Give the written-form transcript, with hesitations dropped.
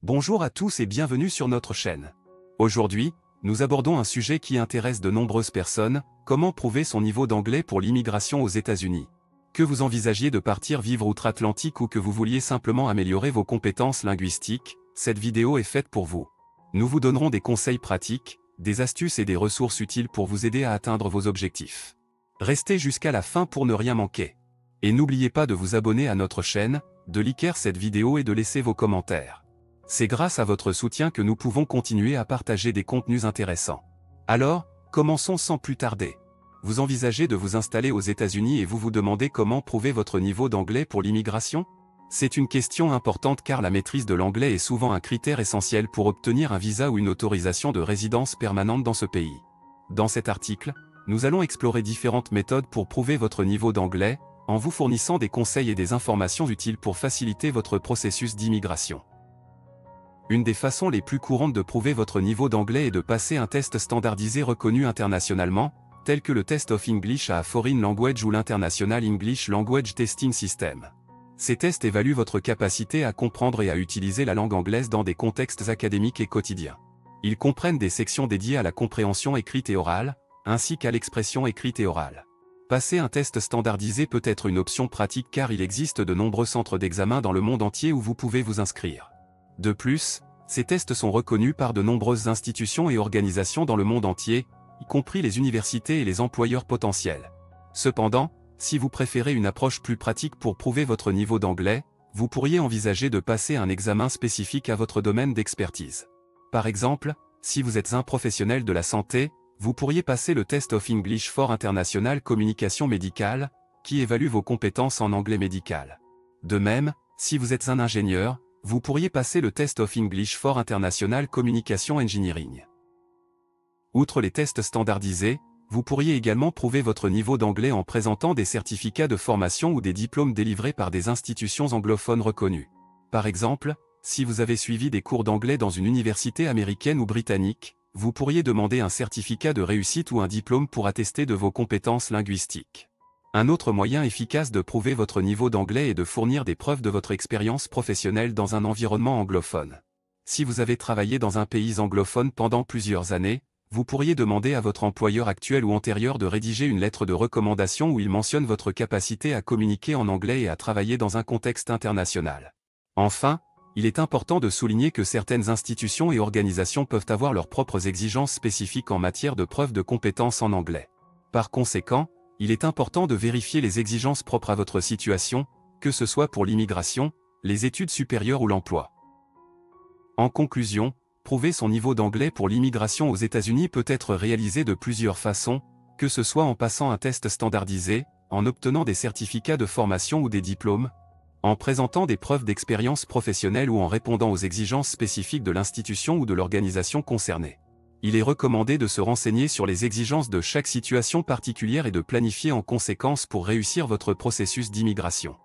Bonjour à tous et bienvenue sur notre chaîne. Aujourd'hui, nous abordons un sujet qui intéresse de nombreuses personnes, comment prouver son niveau d'anglais pour l'immigration aux États-Unis. Que vous envisagiez de partir vivre outre-Atlantique ou que vous vouliez simplement améliorer vos compétences linguistiques, cette vidéo est faite pour vous. Nous vous donnerons des conseils pratiques, des astuces et des ressources utiles pour vous aider à atteindre vos objectifs. Restez jusqu'à la fin pour ne rien manquer. Et n'oubliez pas de vous abonner à notre chaîne, de liker cette vidéo et de laisser vos commentaires. C'est grâce à votre soutien que nous pouvons continuer à partager des contenus intéressants. Alors, commençons sans plus tarder. Vous envisagez de vous installer aux États-Unis et vous vous demandez comment prouver votre niveau d'anglais pour l'immigration? C'est une question importante car la maîtrise de l'anglais est souvent un critère essentiel pour obtenir un visa ou une autorisation de résidence permanente dans ce pays. Dans cet article, nous allons explorer différentes méthodes pour prouver votre niveau d'anglais, en vous fournissant des conseils et des informations utiles pour faciliter votre processus d'immigration. Une des façons les plus courantes de prouver votre niveau d'anglais est de passer un test standardisé reconnu internationalement, tel que le Test of English a Foreign Language ou l'International English Language Testing System. Ces tests évaluent votre capacité à comprendre et à utiliser la langue anglaise dans des contextes académiques et quotidiens. Ils comprennent des sections dédiées à la compréhension écrite et orale, ainsi qu'à l'expression écrite et orale. Passer un test standardisé peut être une option pratique car il existe de nombreux centres d'examen dans le monde entier où vous pouvez vous inscrire. De plus, ces tests sont reconnus par de nombreuses institutions et organisations dans le monde entier, y compris les universités et les employeurs potentiels. Cependant, si vous préférez une approche plus pratique pour prouver votre niveau d'anglais, vous pourriez envisager de passer un examen spécifique à votre domaine d'expertise. Par exemple, si vous êtes un professionnel de la santé, vous pourriez passer le Test of English for International Communication Médicale, qui évalue vos compétences en anglais médical. De même, si vous êtes un ingénieur, vous pourriez passer le Test of English for International Communication Engineering. Outre les tests standardisés, vous pourriez également prouver votre niveau d'anglais en présentant des certificats de formation ou des diplômes délivrés par des institutions anglophones reconnues. Par exemple, si vous avez suivi des cours d'anglais dans une université américaine ou britannique, vous pourriez demander un certificat de réussite ou un diplôme pour attester de vos compétences linguistiques. Un autre moyen efficace de prouver votre niveau d'anglais est de fournir des preuves de votre expérience professionnelle dans un environnement anglophone. Si vous avez travaillé dans un pays anglophone pendant plusieurs années, vous pourriez demander à votre employeur actuel ou antérieur de rédiger une lettre de recommandation où il mentionne votre capacité à communiquer en anglais et à travailler dans un contexte international. Enfin, il est important de souligner que certaines institutions et organisations peuvent avoir leurs propres exigences spécifiques en matière de preuve de compétences en anglais. Par conséquent, il est important de vérifier les exigences propres à votre situation, que ce soit pour l'immigration, les études supérieures ou l'emploi. En conclusion, prouver son niveau d'anglais pour l'immigration aux États-Unis peut être réalisé de plusieurs façons, que ce soit en passant un test standardisé, en obtenant des certificats de formation ou des diplômes, en présentant des preuves d'expérience professionnelle ou en répondant aux exigences spécifiques de l'institution ou de l'organisation concernée. Il est recommandé de se renseigner sur les exigences de chaque situation particulière et de planifier en conséquence pour réussir votre processus d'immigration.